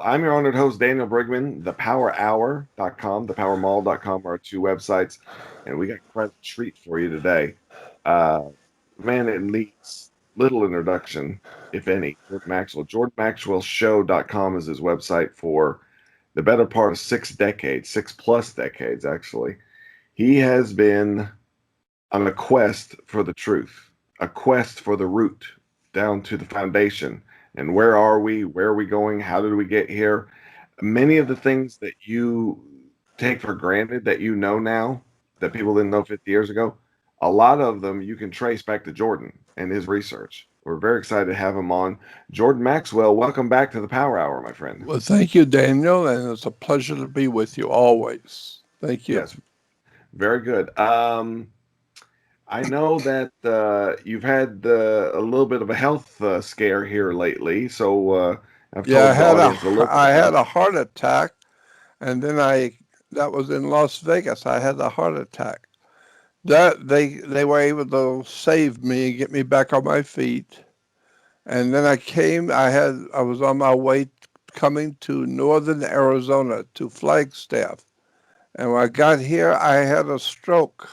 I'm your honored host, Daniel Brigman, thepowerhour.com, thepowermall.com are our two websites, and we got quite a treat for you today. Uh, Man, it needs little introduction, if any. Jordan Maxwell. JordanMaxwellShow.com is his website for the better part of 6 decades, 6+ decades, actually. He has been on a quest for the truth, a quest for the root down to the foundation. And where are we? Where are we going? How did we get here? Many of the things that you take for granted that you know now that people didn't know 50 years ago, a lot of them you can trace back to Jordan and his research. We're very excited to have him on. Jordan Maxwell, welcome back to the Power Hour, my friend. Well, thank you, Daniel, and it's a pleasure to be with you always. Thank you. Yes, very good. I know that you've had a little bit of a health scare here lately, so I've Yeah, told the audience a little bit I had about. a heart attack, and then that was in Las Vegas. I had a heart attack. That they were able to save me and get me back on my feet. And then I was on my way coming to northern Arizona to Flagstaff. And when I got here, I had a stroke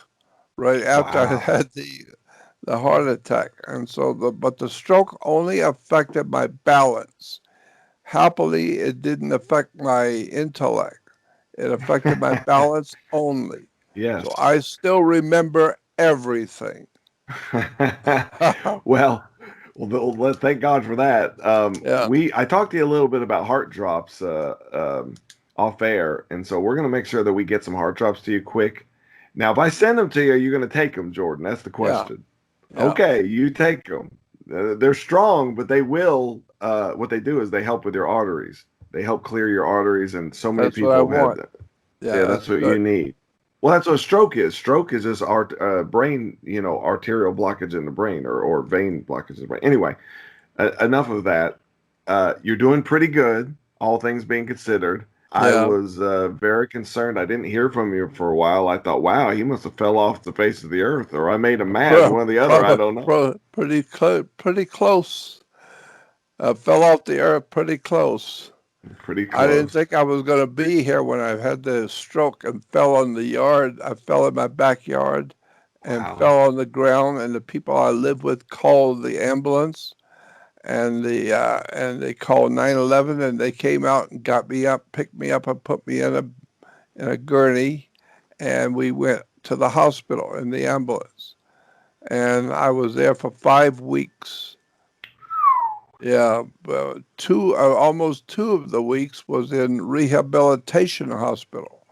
right after I Wow. had the heart attack. And so but the stroke only affected my balance. Happily, it didn't affect my intellect. It affected my balance only. Yes. So I still remember everything. Thank God for that. Yeah. I talked to you a little bit about heart drops off air, and so we're going to make sure that we get some heart drops to you quick. Now, if I send them to you, you're going to take them, Jordan. That's the Yeah. question. Yeah. Okay, you take them. They're strong, but they will. What they do is they help with your arteries. They help clear your arteries, and so many That's what I people have want. had. Yeah, Yeah, that's that's what you good. need. Well, that's what a stroke is. Stroke is just brain, arterial blockage in the brain or vein blockage in the brain. Anyway, enough of that. You're doing pretty good, all things being considered. I Yeah. was very concerned. I didn't hear from you for a while. I thought, wow, he must have fell off the face of the earth, or I made him mad, one or the other. I don't know. Pretty close. Fell off the earth pretty close. Pretty I didn't close. think I was going to be here when I had the stroke and fell on the yard. I fell in my backyard and Wow. fell on the ground, and the people I live with called the ambulance, and they called 911, and they came out and got me up, picked me up, and put me in a gurney, and we went to the hospital in the ambulance, and I was there for 5 weeks. Yeah, almost 2 of the weeks was in rehabilitation hospital.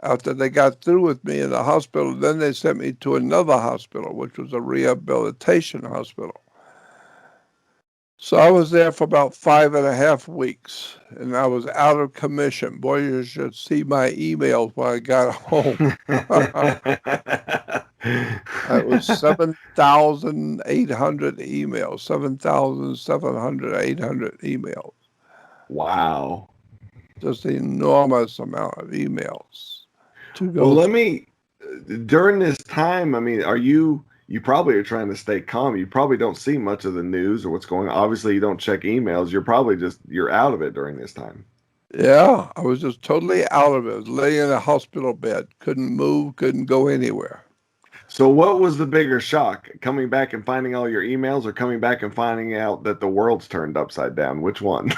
After they got through with me in the hospital, then they sent me to another hospital, which was a rehabilitation hospital. So I was there for about 5.5 weeks, and I was out of commission. Boy, you should see my emails when I got home. It was 7,800 emails, 7,700, 800 emails. Wow. Just an enormous amount of emails to Well, go through. during this time, I mean, you probably are trying to stay calm. You probably don't see much of the news or what's going on. Obviously, you don't check emails. You're out of it during this time. Yeah, I was just totally out of it. I was laying in a hospital bed, couldn't move, couldn't go anywhere. So, what was the bigger shock? Coming back and finding all your emails or coming back and finding out that the world's turned upside down? Which one?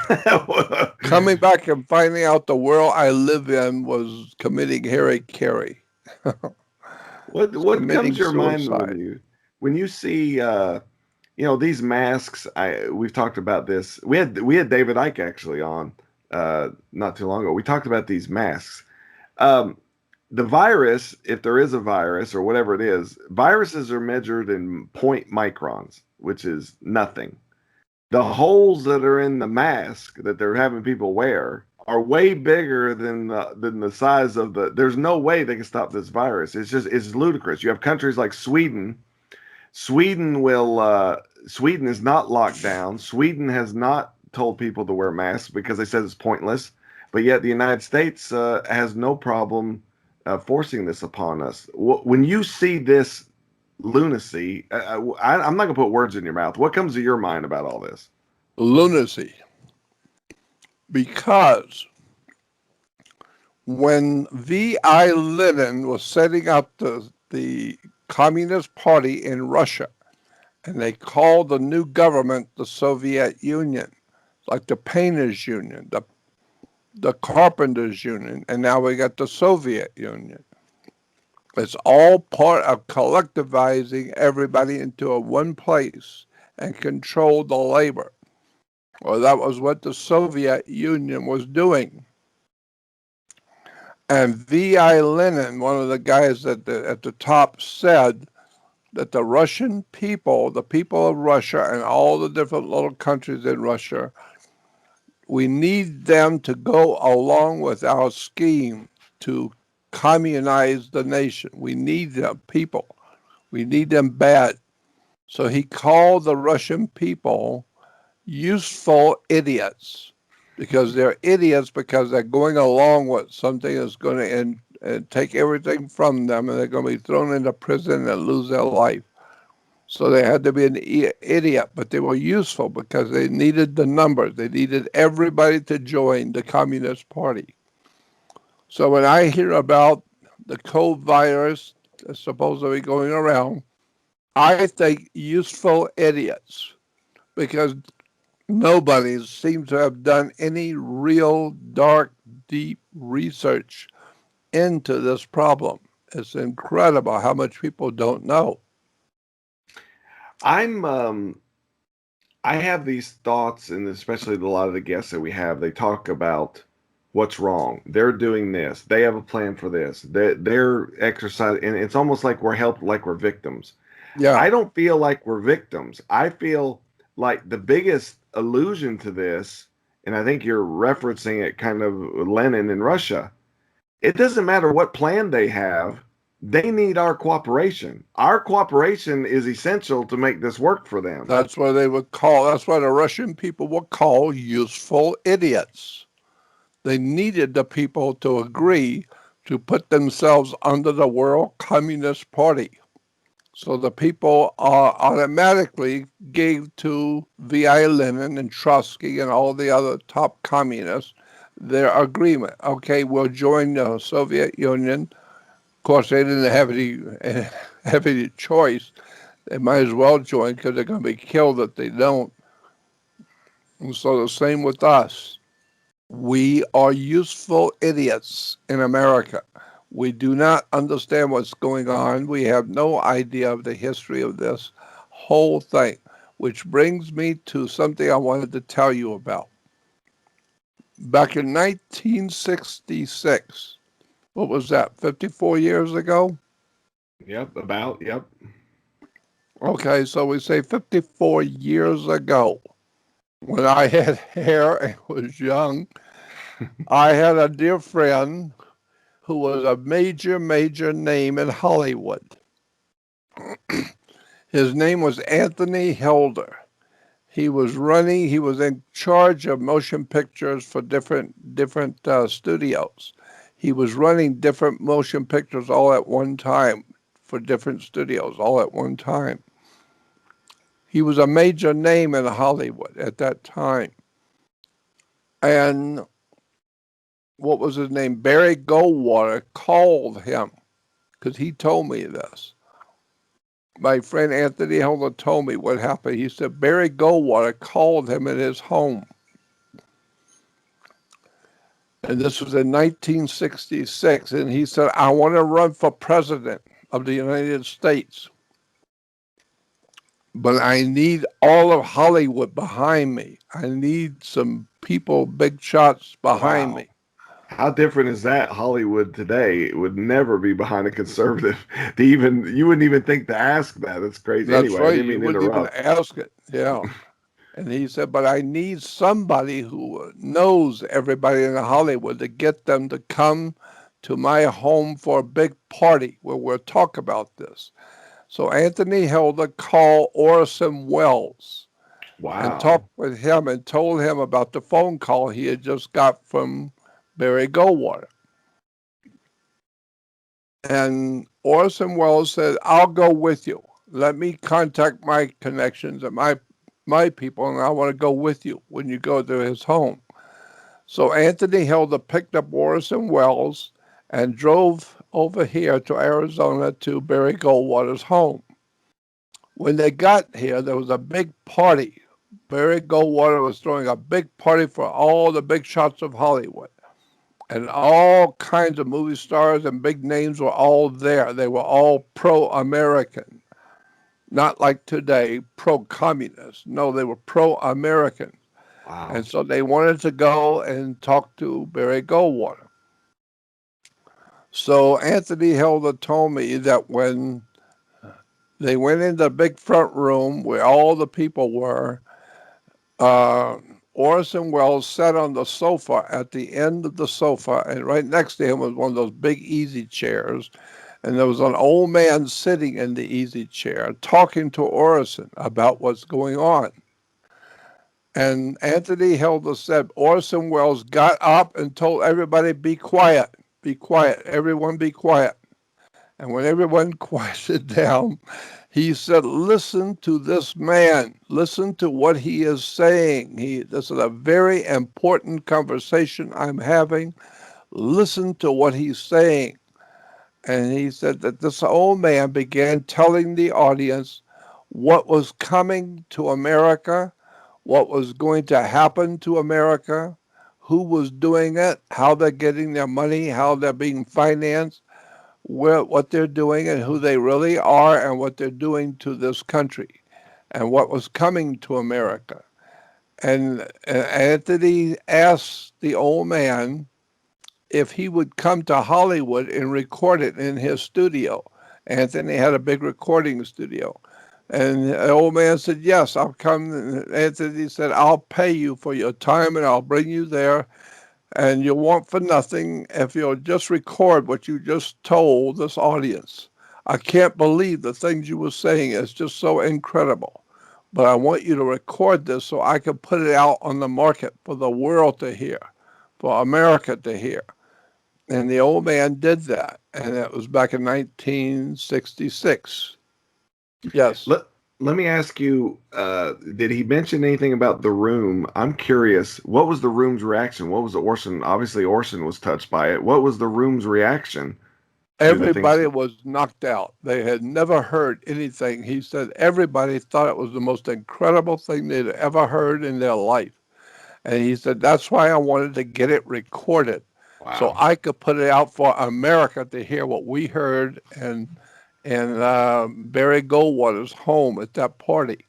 Coming back and finding out the world I live in was committing Harry What comes committing to your mind suicide. when you see these masks? We've talked about this. We had David Icke actually on not too long ago. We talked about these masks. Um, the virus, if there is a virus or whatever it is, viruses are measured in point microns, which is nothing. The holes that are in the mask that they're having people wear are way bigger than the size of the. There's no way they can stop this virus. It's ludicrous. You have countries like Sweden. Sweden is not locked down. Sweden has not told people to wear masks because they said it's pointless. But yet the United States has no problem forcing this upon us. When you see this lunacy, I'm not gonna put words in your mouth. What comes to your mind about all this? Lunacy. because when V.I. Lenin was setting up the Communist Party in Russia, and they called the new government the Soviet Union, like the Painters Union, the Carpenters Union, and now we got the Soviet Union. It's all part of collectivizing everybody into a one place and control the labor. Well, that was what the Soviet Union was doing. And V.I. Lenin, one of the guys at the top, said that the Russian people, the people of Russia and all the different little countries in Russia, we need them to go along with our scheme to communize the nation. We need them people. We need them bad. So he called the Russian people useful idiots because they're idiots because they're going along with something that's going to take everything from them, and they're going to be thrown into prison and lose their life. So they had to be an idiot, but they were useful because they needed the numbers. They needed everybody to join the Communist Party. So when I hear about the COVID virus supposedly going around, I think useful idiots because nobody seems to have done any real dark, deep research into this problem. It's incredible how much people don't know. I have these thoughts, and especially a lot of the guests that we have, they talk about what's wrong. They're doing this. They have a plan for this. They're exercising, and it's almost like we're helped, like we're victims. Yeah, I don't feel like we're victims. I feel like the biggest allusion to this, and I think you're referencing it kind of Lenin in Russia. It doesn't matter what plan they have. They need our cooperation. Our cooperation is essential to make this work for them. that's what they would call, that's what the Russian people would call useful idiots. They needed the people to agree to put themselves under the World Communist Party. So the people automatically gave to V.I. Lenin and Trotsky and all the other top communists their agreement. Okay, we'll join the Soviet Union. Of course, they didn't have any choice. They might as well join because they're going to be killed if they don't. And so the same with us. We are useful idiots in America. We do not understand what's going on. We have no idea of the history of this whole thing, which brings me to something I wanted to tell you about. Back in 1966, what was that, 54 years ago? Yep. Okay, so we say 54 years ago, when I had hair and was young, I had a dear friend who was a major name in Hollywood. His name was Anthony Hilder. He was in charge of motion pictures for different studios. He was running different motion pictures all at one time for different studios all at one time. He was a major name in Hollywood at that time. And what was his name? Barry Goldwater called him because he told me this. My friend Anthony Hilder told me what happened. He said Barry Goldwater called him at his home. And this was in 1966. And he said, I want to run for president of the United States. But I need all of Hollywood behind me. I need some people, big shots behind me. How different is that? Hollywood today, it would never be behind a conservative. You wouldn't even think to ask that. That's crazy. That's anyway, right. I didn't mean You to wouldn't interrupt. even ask it. Yeah. And he said, but I need somebody who knows everybody in Hollywood to get them to come to my home for a big party where we'll talk about this. So Anthony Hilder called Orson Welles and talked with him and told him about the phone call he had just got from Barry Goldwater. And Orson Welles said, I'll go with you. Let me contact my connections and my people, and I want to go with you when you go to his home. So Anthony Hilda picked up Orson Welles and drove over here to Arizona to Barry Goldwater's home. When they got here, there was a big party. Barry Goldwater was throwing a big party for all the big shots of Hollywood. And all kinds of movie stars and big names were all there. They were all pro-American. Not like today, pro-communist. No, they were pro-American. Wow. And so they wanted to go and talk to Barry Goldwater. So Anthony Hilda told me that when they went in the big front room where all the people were, uh, Orson Welles sat on the sofa at the end of the sofa, and right next to him was one of those big easy chairs. And there was an old man sitting in the easy chair talking to Orson about what's going on. And Anthony Hilda said Orson Welles got up and told everybody, be quiet, everyone be quiet. And when everyone quieted down, he said, listen to this man. Listen to what he is saying. This is a very important conversation I'm having. Listen to what he's saying. And he said that this old man began telling the audience what was coming to America, what was going to happen to America, who was doing it, how they're getting their money, how they're being financed, what they're doing and who they really are and what they're doing to this country and what was coming to America. And Anthony asked the old man if he would come to Hollywood and record it in his studio. Anthony had a big recording studio. And the old man said, yes, I'll come. And Anthony said, I'll pay you for your time and I'll bring you there. And you'll want for nothing if you'll just record what you just told this audience. I can't believe the things you were saying. It's just so incredible. But I want you to record this so I can put it out on the market for the world to hear, for America to hear. And the old man did that. And it was back in 1966. Yes. Let me ask you, did he mention anything about the room? I'm curious, what was the room's reaction? What was Orson? Obviously, Orson was touched by it. What was the room's reaction to the things? Everybody was knocked out. They had never heard anything. He said everybody thought it was the most incredible thing they'd ever heard in their life. And he said, that's why I wanted to get it recorded. Wow. So I could put it out for America to hear what we heard and Barry Goldwater's home at that party.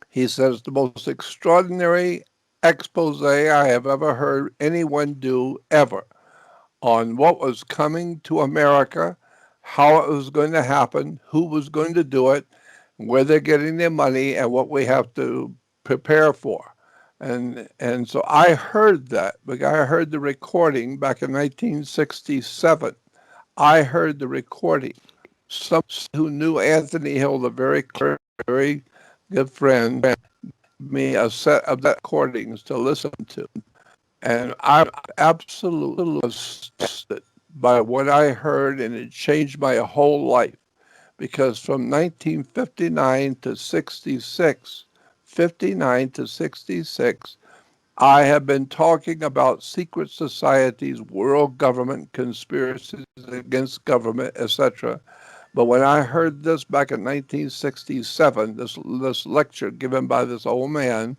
He says the most extraordinary expose I have ever heard anyone do ever on what was coming to America, how it was going to happen, who was going to do it, where they're getting their money, and what we have to prepare for. And so I heard that, but I heard the recording back in 1967. I heard the recording. Some who knew Anthony Hill, a very good friend, gave me a set of recordings to listen to. And I'm absolutely astounded by what I heard, and it changed my whole life. Because from 1959 to 66, 59 to 66, I have been talking about secret societies, world government, conspiracies against government, etc. But when I heard this back in 1967, this lecture given by this old man,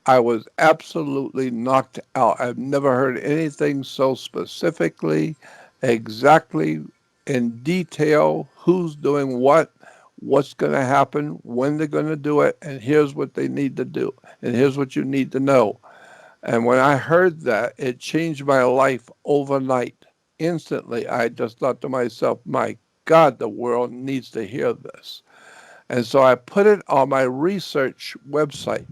I was absolutely knocked out. I've never heard anything so specifically, exactly in detail, who's doing what, what's going to happen, when they're going to do it, and here's what they need to do, and here's what you need to know. And when I heard that, it changed my life overnight. Instantly, I just thought to myself, my God, the world needs to hear this. And so I put it on my research website,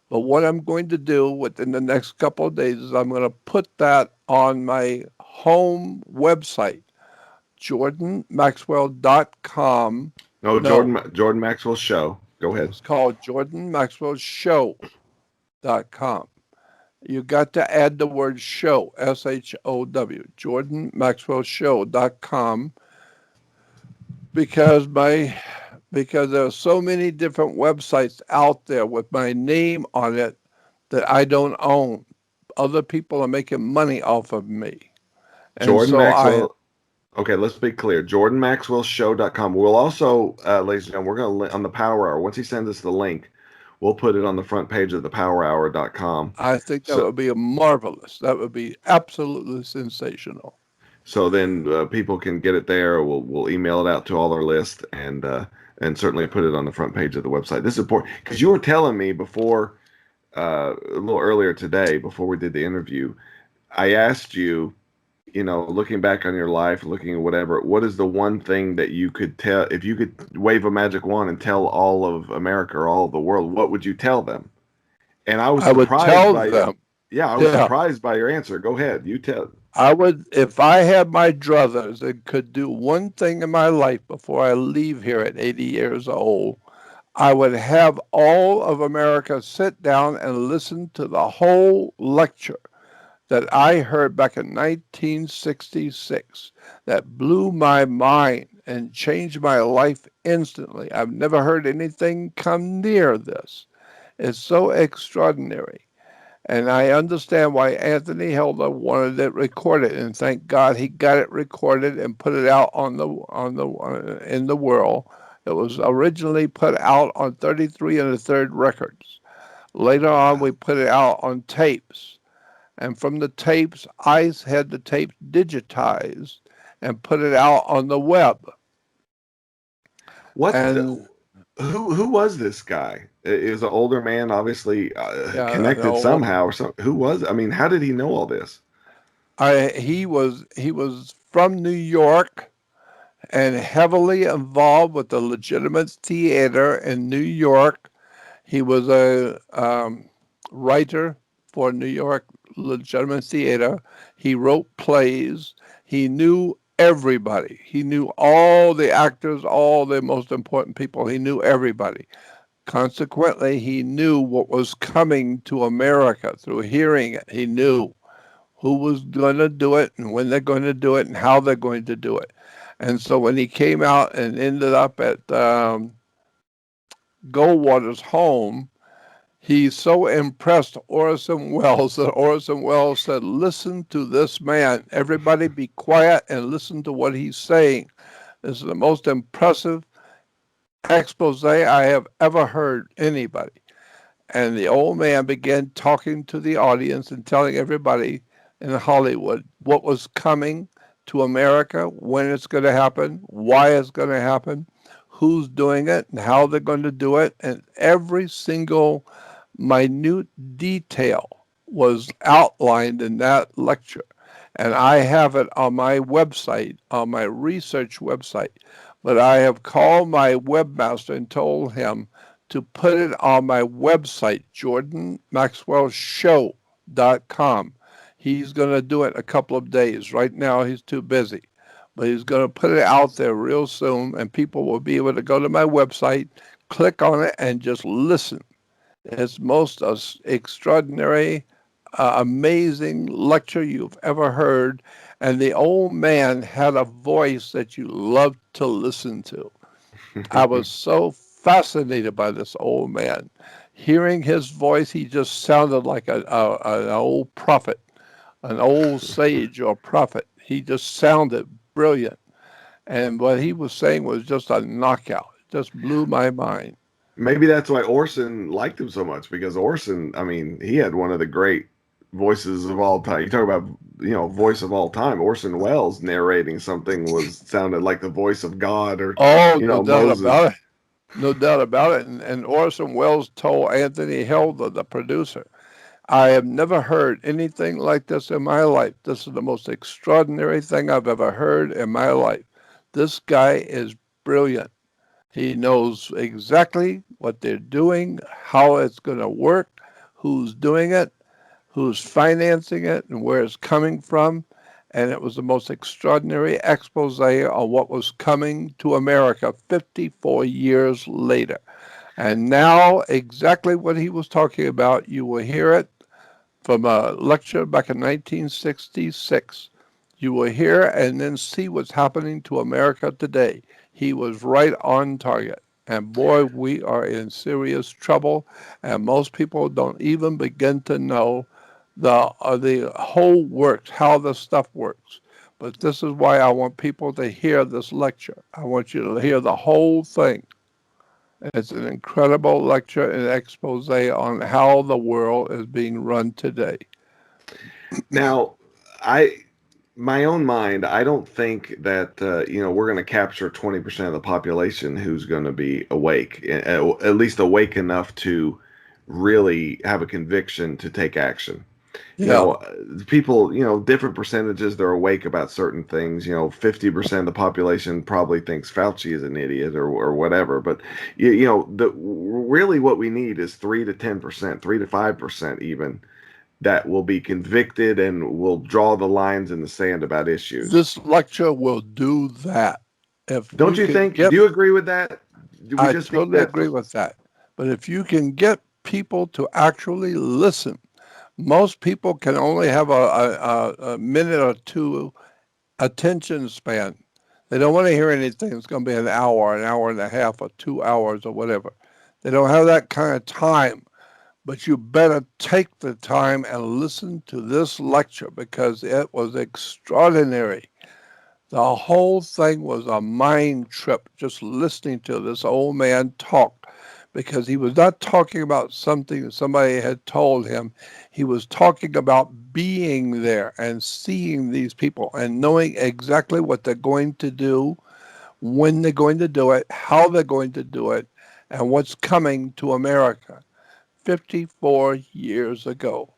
But what I'm going to do within the next couple of days is I'm going to put that on my home website, jordanmaxwell.com. No, Jordan Maxwell Show. Go ahead. It's called jordanmaxwellshow.com. You got to add the word show, SHOW, jordanmaxwellshow.com, because there are so many different websites out there with my name on it, that I don't own. Other people are making money off of me. And Jordan so Maxwell. Okay, let's be clear. JordanMaxwellShow.com. We'll also, ladies and gentlemen, we're going to, on the Power Hour, once he sends us the link, we'll put it on the front page of thepowerhour.com. I think that So, would be a marvelous. That would be absolutely sensational. so then people can get it there. We'll email it out to all our list and certainly put it on the front page of the website. This is important because you were telling me before a little earlier today, before we did the interview, I asked you, looking back on your life, looking at whatever, what is the one thing that you could tell, if you could wave a magic wand and tell all of America or all of the world, what would you tell them? And I was I would surprised tell by your, them, yeah, I was yeah, surprised by your answer. Go ahead. You tell. I would, if I had my druthers and could do one thing in my life before I leave here at 80 years old, I would have all of America sit down and listen to the whole lecture that I heard back in 1966 that blew my mind and changed my life instantly. I've never heard anything come near this. It's so extraordinary. And I understand why Anthony Hilda wanted it recorded, and thank God he got it recorded and put it out in the world. It was originally put out on 33 and a third records. Later on, we put it out on tapes, and from the tapes, I had the tapes digitized and put it out on the web. What And who was this guy? He was an older man, obviously connected no, somehow or something. Who was? I mean, how did he know all this? he was from New York and heavily involved with the legitimate theater in New York. He was a writer for New York legitimate theater. He wrote plays. He knew everybody. He knew all the actors, all the most important people. He knew everybody. Consequently, he knew what was coming to America through hearing it. He knew who was going to do it and when they're going to do it and how they're going to do it. And so when he came out and ended up at Goldwater's home, he so impressed Orson Welles that Orson Welles said, "Listen to this man. Everybody be quiet and listen to what he's saying. This is the most impressive expose I have ever heard anybody." And the old man began talking to the audience and telling everybody in Hollywood what was coming to America, when it's going to happen, why it's going to happen, who's doing it, and how they're going to do it. And every single minute detail was outlined in that lecture. And I have it on my website, on my research website. But I have called my webmaster and told him to put it on my website, JordanMaxwellShow.com. He's going to do it in a couple of days. Right now, he's too busy. But he's going to put it out there real soon, and people will be able to go to my website, click on it, and just listen. It's most extraordinary, amazing lecture you've ever heard. And the old man had a voice that you loved to listen to. I was so fascinated by this old man. Hearing his voice, he just sounded like an old prophet, an old sage or prophet. He just sounded brilliant. And what he was saying was just a knockout. It just blew my mind. Maybe that's why Orson liked him so much because Orson, I mean, he had one of the great voices of all time. You talk about, voice of all time. Orson Welles narrating something was sounded like the voice of God or, Oh, no doubt Moses. about it. No doubt about it. And Orson Welles told Anthony Hilda, the producer, "I have never heard anything like this in my life. This is the most extraordinary thing I've ever heard in my life. This guy is brilliant. He knows exactly what they're doing, how it's going to work, who's doing it, who's financing it, and where it's coming from." And it was the most extraordinary expose on what was coming to America 54 years later. And now, exactly what he was talking about, you will hear it from a lecture back in 1966. You will hear and then see what's happening to America today. He was right on target. And boy, we are in serious trouble, and most people don't even begin to know the whole works, how the stuff works. But this is why I want people to hear this lecture. I want you to hear the whole thing. It's an incredible lecture and expose on how the world is being run today. Now, I my own mind, I don't think that we're going to capture 20% of the population who's going to be awake, at least awake enough to really have a conviction to take action. Yeah, People, different percentages, they're awake about certain things. 50% of the population probably thinks Fauci is an idiot or whatever. But, really what we need is 3 to 10%, 3 to 5% even, that will be convicted and will draw the lines in the sand about issues. this lecture will do that. If Don't you you can think? get, Do you agree with that? Do we I just need totally that? agree with that. But if you can get people to actually listen, most people can only have a minute or two attention span. They don't want to hear anything that's going to be an hour and a half, or 2 hours, or whatever. They don't have that kind of time. But you better take the time and listen to this lecture because it was extraordinary. The whole thing was a mind trip just listening to this old man talk because he was not talking about something that somebody had told him. He was talking about being there and seeing these people and knowing exactly what they're going to do, when they're going to do it, how they're going to do it, and what's coming to America 54 years ago.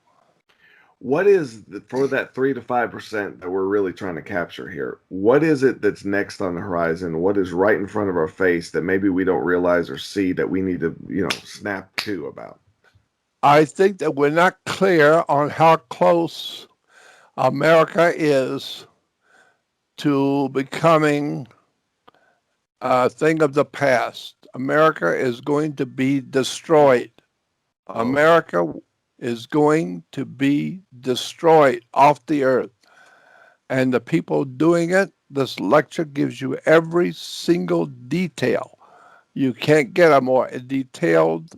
What is for that 3 to 5% that we're really trying to capture here? What is it that's next on the horizon? What is right in front of our face that maybe we don't realize or see that we need to, snap to about? I think that we're not clear on how close America is to becoming a thing of the past. America is going to be destroyed. Oh, America is going to be destroyed off the earth. And the people doing it, this lecture gives you every single detail. You can't get a more detailed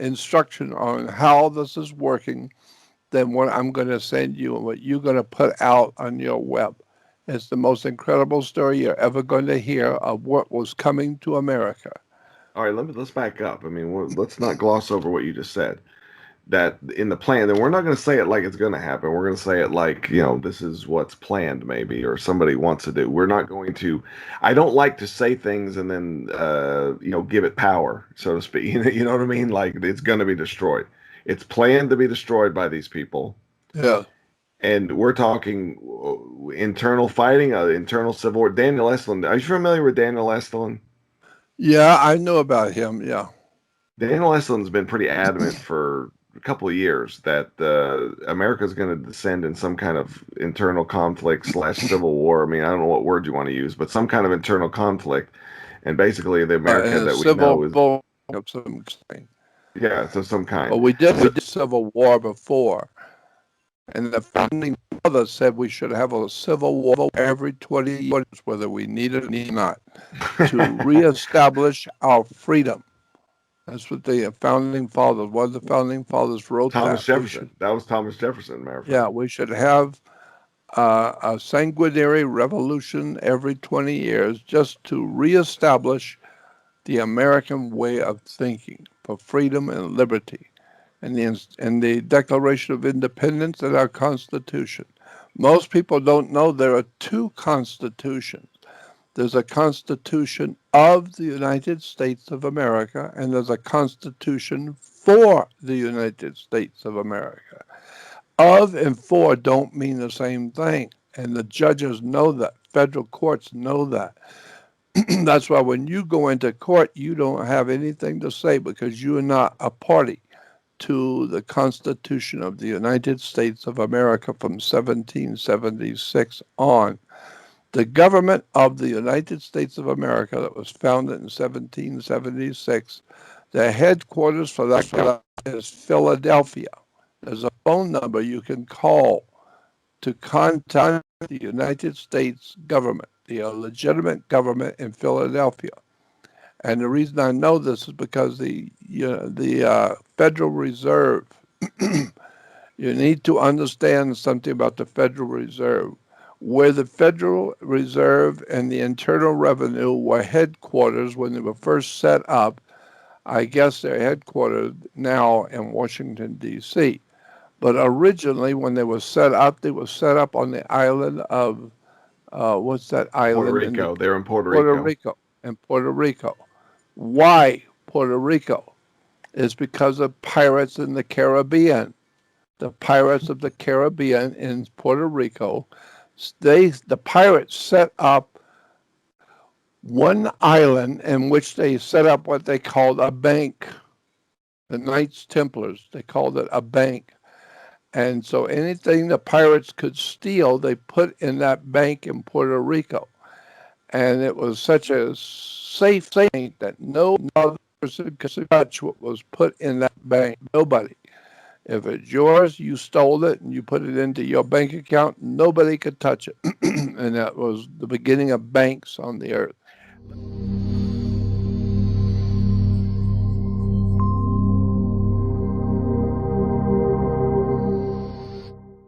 instruction on how this is working than what I'm going to send you and what you're going to put out on your web. It's the most incredible story you're ever going to hear of what was coming to America. all right. Let's back up. I mean, let's not gloss over what you just said. That in the plan, then we're not going to say it like it's going to happen. We're going to say it like, this is what's planned, maybe, or somebody wants to do. We're not going to. I don't like to say things and then, give it power, so to speak. You know what I mean? Like it's going to be destroyed. It's planned to be destroyed by these people. Yeah. And we're talking internal fighting, internal civil war. Daniel Estlin. Are you familiar with Daniel Estlin? Yeah, I know about him. Yeah. Daniel Estlin's been pretty adamant for a couple of years that America is going to descend in some kind of internal conflict slash civil war. I mean, I don't know what word you want to use, but some kind of internal conflict. And basically, the America And a that we know civil is, war of some kind. yeah, so some kind. But we did civil war before. And the founding fathers said we should have a civil war every 20 years, whether we need it or not, to reestablish our freedom. That's what the founding fathers, one of the founding fathers wrote Thomas that. We Jefferson. should, That was Thomas Jefferson, matter of yeah, fact. we should have a sanguinary revolution every 20 years just to reestablish the American way of thinking for freedom and liberty and the Declaration of Independence and our Constitution. Most people don't know there are two constitutions. There's a Constitution of the United States of America, and there's a Constitution for the United States of America. Of and for don't mean the same thing, and the judges know that. Federal courts know that. That's why when you go into court, you don't have anything to say because you are not a party to the Constitution of the United States of America from 1776 on. The government of the United States of America that was founded in 1776, the headquarters for that government is Philadelphia. There's a phone number you can call to contact the United States government, the legitimate government in Philadelphia. And the reason I know this is because the Federal Reserve. You need to understand something about the Federal Reserve. Where the Federal Reserve and the Internal Revenue were headquarters when they were first set up, I guess they're headquartered now in Washington, D.C. But originally, when they were set up on the island of, what's that Puerto island? Rico. They're in Puerto Puerto Rico. Rico. In Puerto Rico. Why Puerto Rico? It's because of pirates in the Caribbean. The pirates of the Caribbean in Puerto Rico, the pirates set up one island in which they set up what they called a bank. The Knights Templars, they called it a bank. And so anything the pirates could steal, they put in that bank in Puerto Rico. And it was such a safe bank that no other person could touch what was put in that bank. Nobody. If it's yours, you stole it and you put it into your bank account, nobody could touch it. And that was the beginning of banks on the earth.